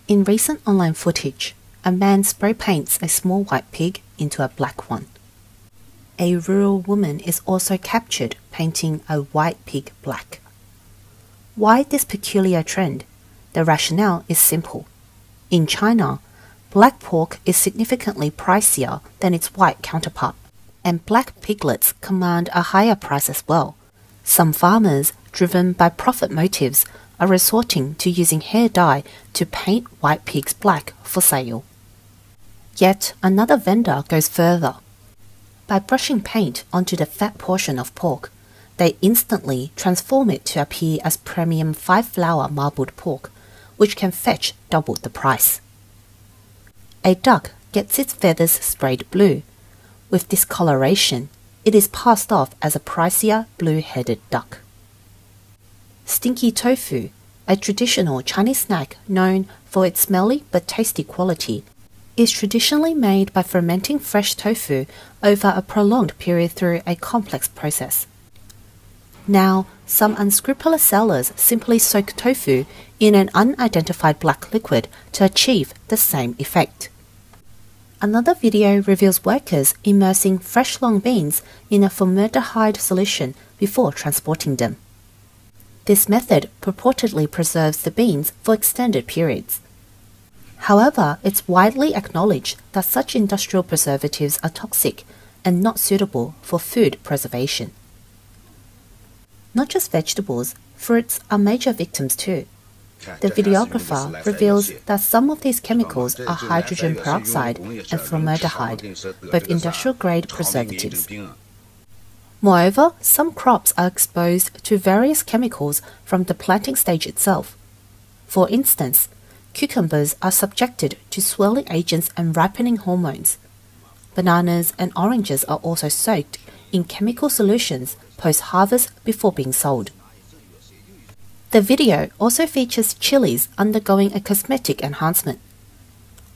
In recent online footage, a man spray paints a small white pig into a black one. A rural woman is also captured painting a white pig black. Why this peculiar trend? The rationale is simple. In China, black pork is significantly pricier than its white counterpart, and black piglets command a higher price as well. Some farmers, driven by profit motives, are resorting to using hair dye to paint white pigs black for sale. Yet another vendor goes further. By brushing paint onto the fat portion of pork, they instantly transform it to appear as premium 5-flower marbled pork, which can fetch double the price. A duck gets its feathers sprayed blue. With discoloration, it is passed off as a pricier blue-headed duck. Stinky tofu, a traditional Chinese snack known for its smelly but tasty quality, is traditionally made by fermenting fresh tofu over a prolonged period through a complex process. Now, some unscrupulous sellers simply soak tofu in an unidentified black liquid to achieve the same effect. Another video reveals workers immersing fresh long beans in a formaldehyde solution before transporting them. This method purportedly preserves the beans for extended periods. However, it's widely acknowledged that such industrial preservatives are toxic and not suitable for food preservation. Not just vegetables, fruits are major victims too. The videographer reveals that some of these chemicals are hydrogen peroxide and formaldehyde, both industrial-grade preservatives. Moreover, some crops are exposed to various chemicals from the planting stage itself. For instance, cucumbers are subjected to swelling agents and ripening hormones. Bananas and oranges are also soaked in chemical solutions post-harvest before being sold. The video also features chilies undergoing a cosmetic enhancement.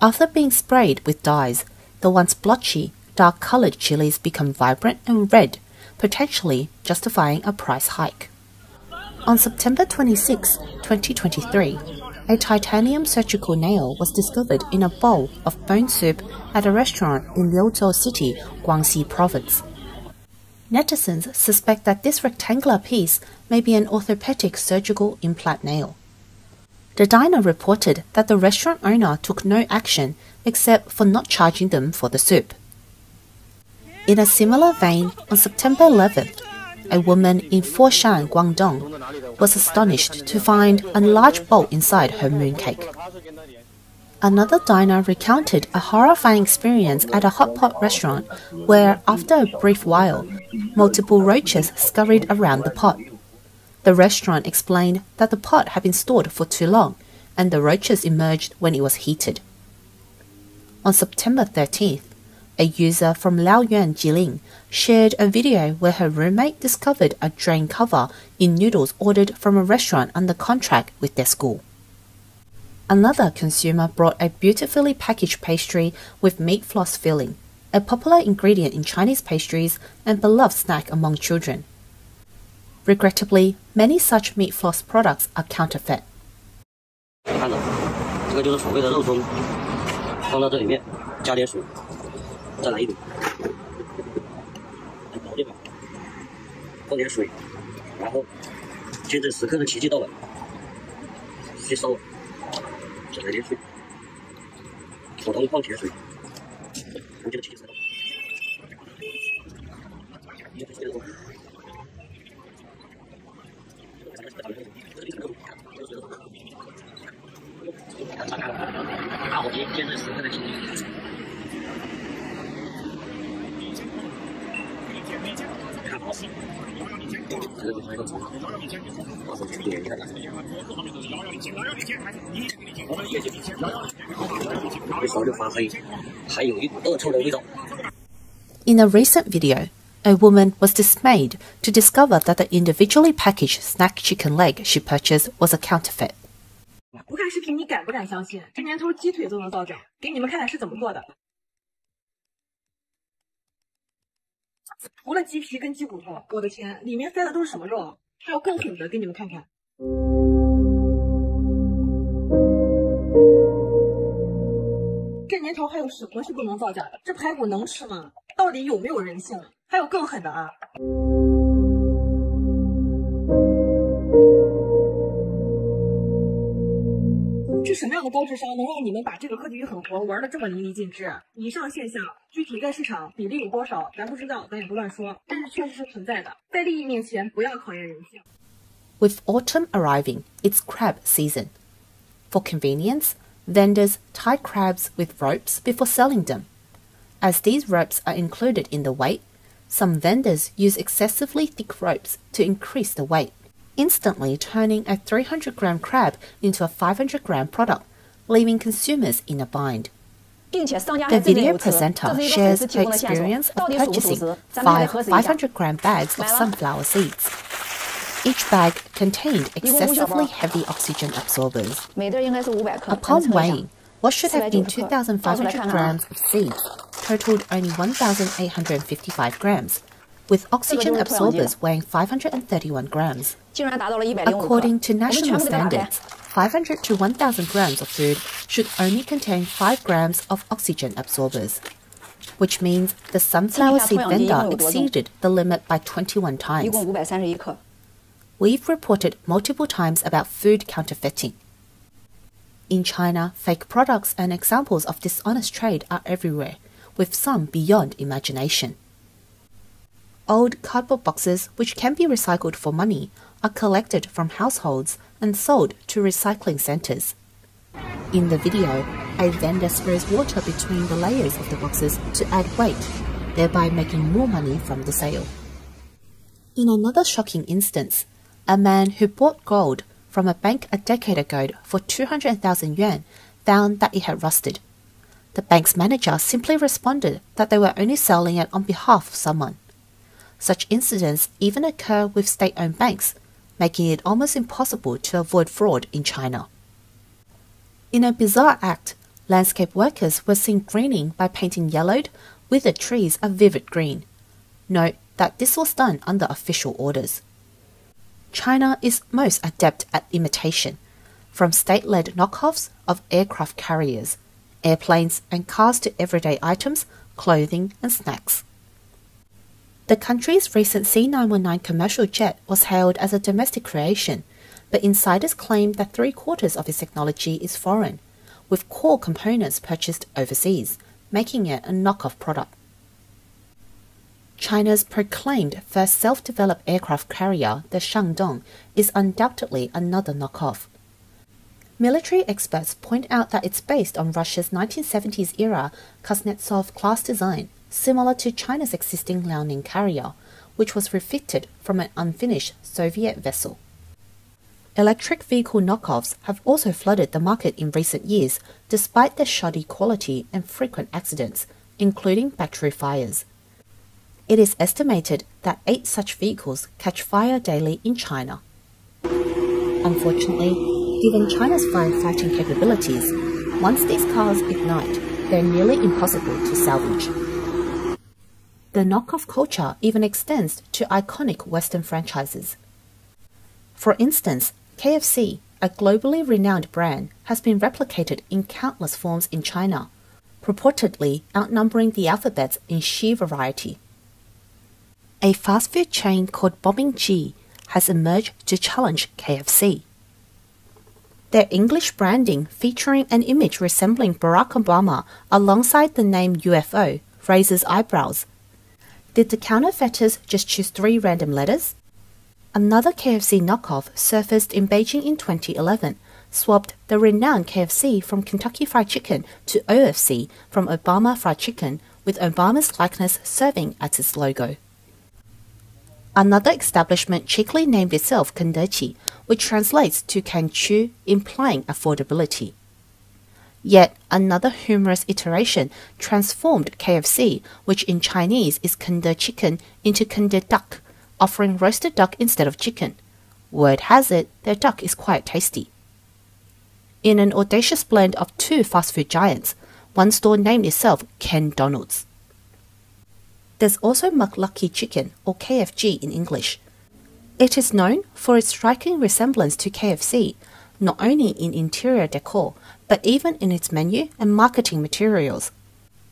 After being sprayed with dyes, the once blotchy, dark-colored chilies become vibrant and red, potentially justifying a price hike. On September 26, 2023, a titanium surgical nail was discovered in a bowl of bone soup at a restaurant in Liuzhou City, Guangxi Province. Netizens suspect that this rectangular piece may be an orthopedic surgical implant nail. The diner reported that the restaurant owner took no action except for not charging them for the soup. In a similar vein, on September 11th, a woman in Foshan, Guangdong, was astonished to find a large bowl inside her mooncake. Another diner recounted a horrifying experience at a hot pot restaurant where, after a brief while, multiple roaches scurried around the pot. The restaurant explained that the pot had been stored for too long and the roaches emerged when it was heated. On September 13th, a user from Liaoyuan, Jilin, shared a video where her roommate discovered a drain cover in noodles ordered from a restaurant under contract with their school. Another consumer brought a beautifully packaged pastry with meat floss filling, a popular ingredient in Chinese pastries and beloved snack among children. Regrettably, many such meat floss products are counterfeit. 看到，这个就是所谓的肉松，放到这里面，加点水，再来一点，来倒这边，放点水，然后接着时刻的奇迹到了，去烧，再来点水，普通矿泉水，我觉得奇迹到了。 打火机接着时刻的奇迹。看好，这个是一个从打火机点一下来，一烧就发黑，还有一股恶臭的味道。In a recent video, a woman was dismayed to discover that the individually packaged snack chicken leg she purchased was a counterfeit. 不看视频你敢不敢相信？这年头鸡腿都能造假，给你们看看是怎么做的。除了鸡皮跟鸡骨头，我的天，里面塞的都是什么肉？还有更狠的，给你们看看。烧还有什么是不能造假的？这排骨能吃吗？到底有没有人性？还有更狠的啊！是什么样的高智商能让你们把这个科技与狠活玩得这么淋漓尽致？以上现象具体在市场比例有多少，咱不知道，咱也不乱说，但是确实是存在的。在利益面前，不要考验人性。With autumn arriving, it's crab season. For convenience, vendors tie crabs with ropes before selling them. As these ropes are included in the weight, some vendors use excessively thick ropes to increase the weight, instantly turning a 300-gram crab into a 500-gram product, leaving consumers in a bind. The video presenter shares her experience of purchasing 5 500-gram bags of sunflower seeds. Each bag contained excessively heavy oxygen absorbers. Upon weighing, what should have been 2,500 grams of seeds totaled only 1,855 grams, with oxygen absorbers weighing 531 grams. According to national standards, 500 to 1,000 grams of food should only contain 5 grams of oxygen absorbers, which means the sunflower seed vendor exceeded the limit by 21 times. We've reported multiple times about food counterfeiting. In China, fake products and examples of dishonest trade are everywhere, with some beyond imagination. Old cardboard boxes, which can be recycled for money, are collected from households and sold to recycling centres. In the video, a vendor sprays water between the layers of the boxes to add weight, thereby making more money from the sale. In another shocking instance, a man who bought gold from a bank a decade ago for 200,000 yuan found that it had rusted. The bank's manager simply responded that they were only selling it on behalf of someone. Such incidents even occur with state-owned banks, making it almost impossible to avoid fraud in China. In a bizarre act, landscape workers were seen greening by painting yellowed, withered trees a vivid green. Note that this was done under official orders. China is most adept at imitation, from state-led knockoffs of aircraft carriers, airplanes and cars to everyday items, clothing and snacks. The country's recent C919 commercial jet was hailed as a domestic creation, but insiders claim that 3/4 of its technology is foreign, with core components purchased overseas, making it a knockoff product. China's proclaimed first self-developed aircraft carrier, the Shandong, is undoubtedly another knockoff. Military experts point out that it's based on Russia's 1970s-era Kuznetsov-class design, similar to China's existing Liaoning carrier, which was refitted from an unfinished Soviet vessel. Electric vehicle knockoffs have also flooded the market in recent years, despite their shoddy quality and frequent accidents, including battery fires. It is estimated that 8 such vehicles catch fire daily in China. Unfortunately, given China's firefighting capabilities, once these cars ignite, they're nearly impossible to salvage. The knockoff culture even extends to iconic Western franchises. For instance, KFC, a globally renowned brand, has been replicated in countless forms in China, purportedly outnumbering the alphabets in sheer variety. A fast food chain called Bombing G has emerged to challenge KFC. Their English branding featuring an image resembling Barack Obama alongside the name UFO raises eyebrows. Did the counterfeiters just choose 3 random letters? Another KFC knockoff surfaced in Beijing in 2011, swapped the renowned KFC from Kentucky Fried Chicken to OFC from Obama Fried Chicken, with Obama's likeness serving as its logo. Another establishment cheekily named itself Kendechi, which translates to Kanchu, implying affordability. Yet another humorous iteration transformed KFC, which in Chinese is Kende Chicken, into Kende Duck, offering roasted duck instead of chicken. Word has it, their duck is quite tasty. In an audacious blend of 2 fast food giants, one store named itself Ken Donald's. There's also McLucky Chicken, or KFG in English. It is known for its striking resemblance to KFC, not only in interior decor, but even in its menu and marketing materials.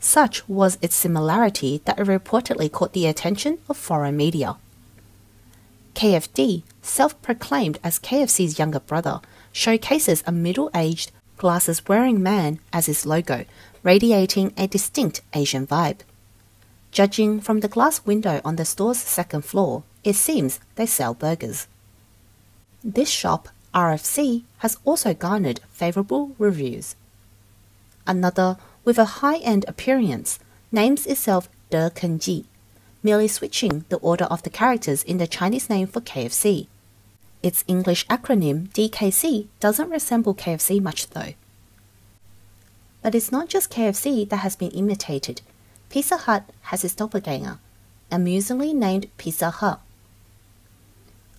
Such was its similarity that it reportedly caught the attention of foreign media. KFD, self-proclaimed as KFC's younger brother, showcases a middle-aged, glasses-wearing man as its logo, radiating a distinct Asian vibe. Judging from the glass window on the store's second floor, it seems they sell burgers. This shop, RFC, has also garnered favorable reviews. Another, with a high-end appearance, names itself De Kenji, merely switching the order of the characters in the Chinese name for KFC. Its English acronym DKC doesn't resemble KFC much though. But it's not just KFC that has been imitated. Pizza Hut has its doppelganger, amusingly named Pizza Hut.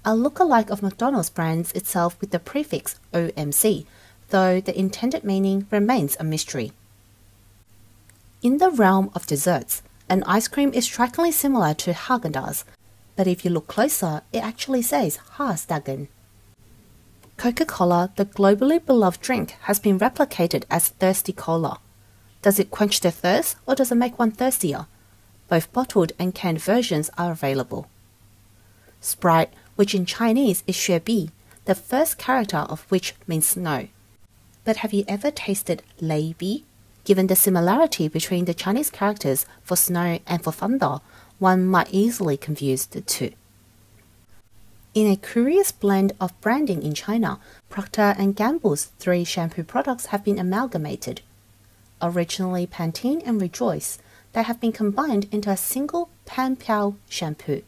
A look-alike of McDonald's brands itself with the prefix OMC, though the intended meaning remains a mystery. In the realm of desserts, an ice cream is strikingly similar to Häagen-Dazs, but if you look closer, it actually says Haasdagen. Coca-Cola, the globally beloved drink, has been replicated as Thirsty Cola. Does it quench the thirst or does it make one thirstier? Both bottled and canned versions are available. Sprite, which in Chinese is Xue Bi, the first character of which means snow. But have you ever tasted Lei Bi? Given the similarity between the Chinese characters for snow and for thunder, one might easily confuse the two. In a curious blend of branding in China, Procter & Gamble's 3 shampoo products have been amalgamated. Originally Pantene and Rejoice, they have been combined into a single Pan Piao shampoo.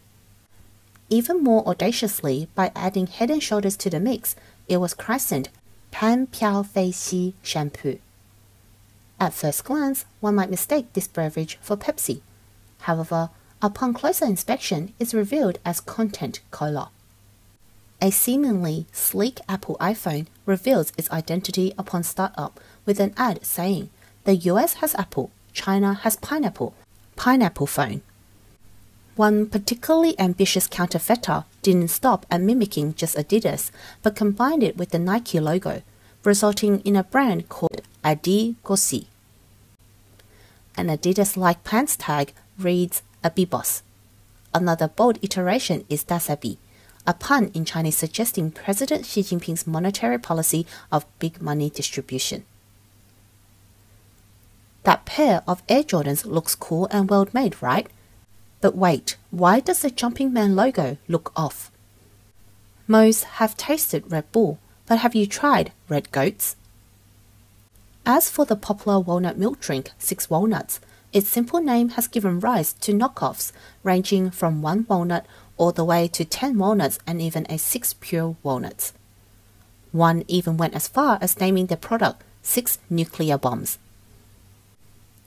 Even more audaciously, by adding Head & Shoulders to the mix, it was christened Pan Piao Fei Xi shampoo. At first glance, one might mistake this beverage for Pepsi. However, upon closer inspection, it's revealed as Content Cola. A seemingly sleek Apple iPhone reveals its identity upon startup with an ad saying, "The US has Apple, China has Pineapple, Pineapple phone." One particularly ambitious counterfeiter didn't stop at mimicking just Adidas, but combined it with the Nike logo, resulting in a brand called Adi Gossi. An Adidas-like pants tag reads Abibos. Another bold iteration is Dasabi, a pun in Chinese suggesting President Xi Jinping's monetary policy of big money distribution. That pair of Air Jordans looks cool and well-made, right? But wait, why does the Jumping Man logo look off? Most have tasted Red Bull, but have you tried Red Goats? As for the popular walnut milk drink, 6 Walnuts, its simple name has given rise to knockoffs ranging from 1 walnut all the way to 10 walnuts and even a 6 pure walnuts. One even went as far as naming the product 6 nuclear bombs.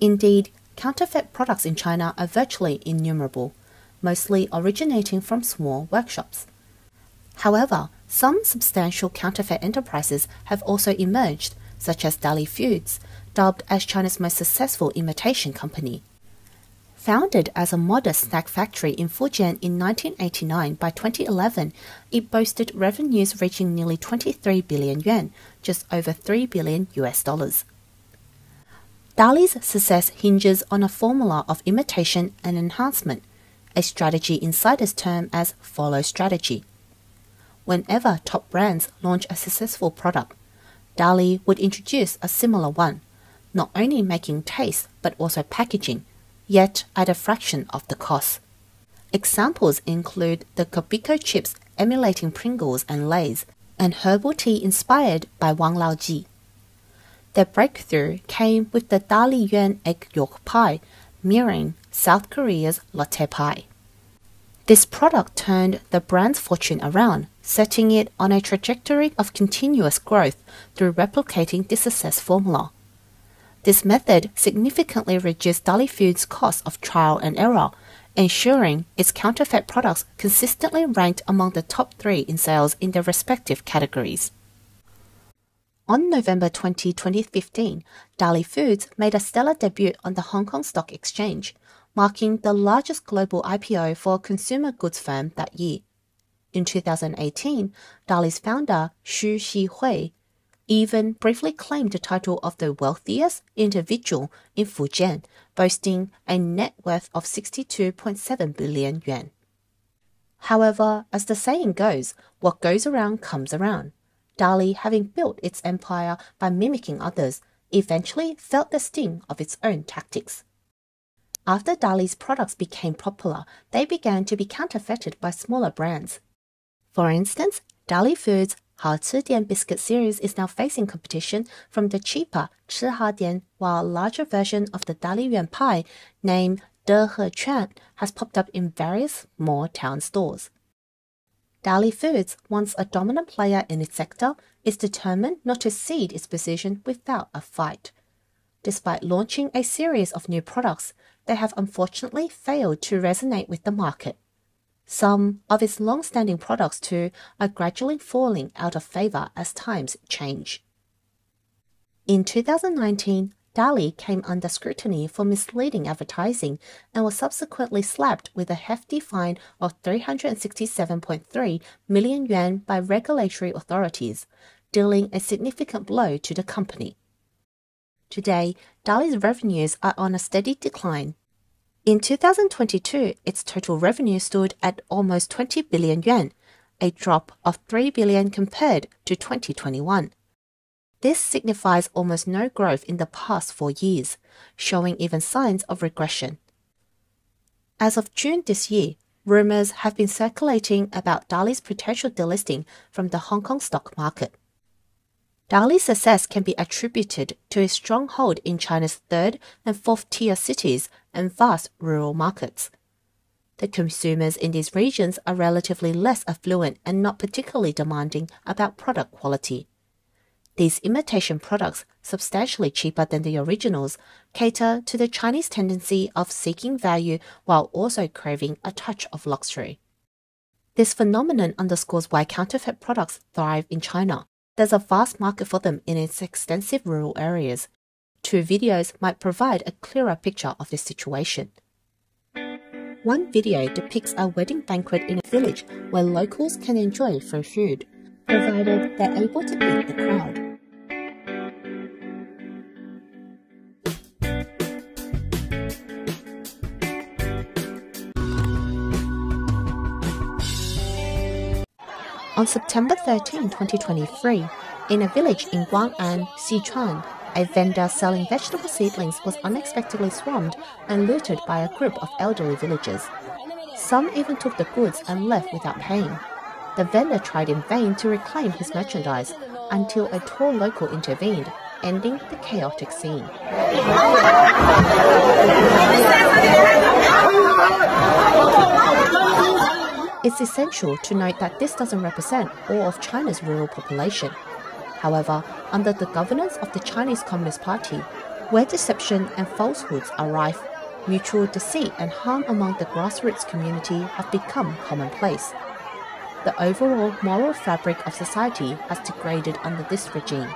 Indeed, counterfeit products in China are virtually innumerable, mostly originating from small workshops. However, some substantial counterfeit enterprises have also emerged, such as Dali Foods, dubbed as China's most successful imitation company. Founded as a modest snack factory in Fujian in 1989, by 2011, it boasted revenues reaching nearly 23 billion yuan, just over $3 billion US. Dali's success hinges on a formula of imitation and enhancement, a strategy insiders term as follow strategy. Whenever top brands launch a successful product, Dali would introduce a similar one, not only making taste but also packaging, yet at a fraction of the cost. Examples include the Kopiko chips emulating Pringles and Lay's, and herbal tea inspired by Wang Laoji. Their breakthrough came with the Dali Yuan egg yolk pie, mirroring South Korea's Lotte pie. This product turned the brand's fortune around, setting it on a trajectory of continuous growth through replicating the success formula. This method significantly reduced Dali Foods' cost of trial and error, ensuring its counterfeit products consistently ranked among the top 3 in sales in their respective categories. On November 20, 2015, Dali Foods made a stellar debut on the Hong Kong Stock Exchange, marking the largest global IPO for a consumer goods firm that year. In 2018, Dali's founder, Xu Xihui, even briefly claimed the title of the wealthiest individual in Fujian, boasting a net worth of 62.7 billion yuan. However, as the saying goes, what goes around comes around. Dali, having built its empire by mimicking others, eventually felt the sting of its own tactics. After Dali's products became popular, they began to be counterfeited by smaller brands. For instance, Dali Foods' 好吃点 biscuit series is now facing competition from the cheaper 吃好点, while a larger version of the Dali Yuan pie, named De He Chuan, has popped up in various small town stores. Dali Foods, once a dominant player in its sector, is determined not to cede its position without a fight. Despite launching a series of new products, they have unfortunately failed to resonate with the market. Some of its long-standing products, too, are gradually falling out of favor as times change. In 2019, Dali came under scrutiny for misleading advertising and was subsequently slapped with a hefty fine of 367.3 million yuan by regulatory authorities, dealing a significant blow to the company. Today, Dali's revenues are on a steady decline. In 2022, its total revenue stood at almost 20 billion yuan, a drop of 3 billion compared to 2021. This signifies almost no growth in the past 4 years, showing even signs of regression. As of June this year, rumors have been circulating about Dali's potential delisting from the Hong Kong stock market. Dali's success can be attributed to its stronghold in China's 3rd and 4th tier cities and vast rural markets. The consumers in these regions are relatively less affluent and not particularly demanding about product quality. These imitation products, substantially cheaper than the originals, cater to the Chinese tendency of seeking value while also craving a touch of luxury. This phenomenon underscores why counterfeit products thrive in China. There's a vast market for them in its extensive rural areas. 2 videos might provide a clearer picture of this situation. One video depicts a wedding banquet in a village where locals can enjoy free food, provided they're able to beat the crowd. On September 13, 2023, in a village in Guang'an, Sichuan, a vendor selling vegetable seedlings was unexpectedly swarmed and looted by a group of elderly villagers. Some even took the goods and left without paying. The vendor tried in vain to reclaim his merchandise until a tall local intervened, ending the chaotic scene. It's essential to note that this doesn't represent all of China's rural population. However, under the governance of the Chinese Communist Party, where deception and falsehoods are rife, mutual deceit and harm among the grassroots community have become commonplace. The overall moral fabric of society has degraded under this regime.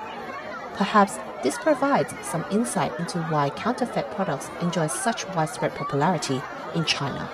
Perhaps this provides some insight into why counterfeit products enjoy such widespread popularity in China.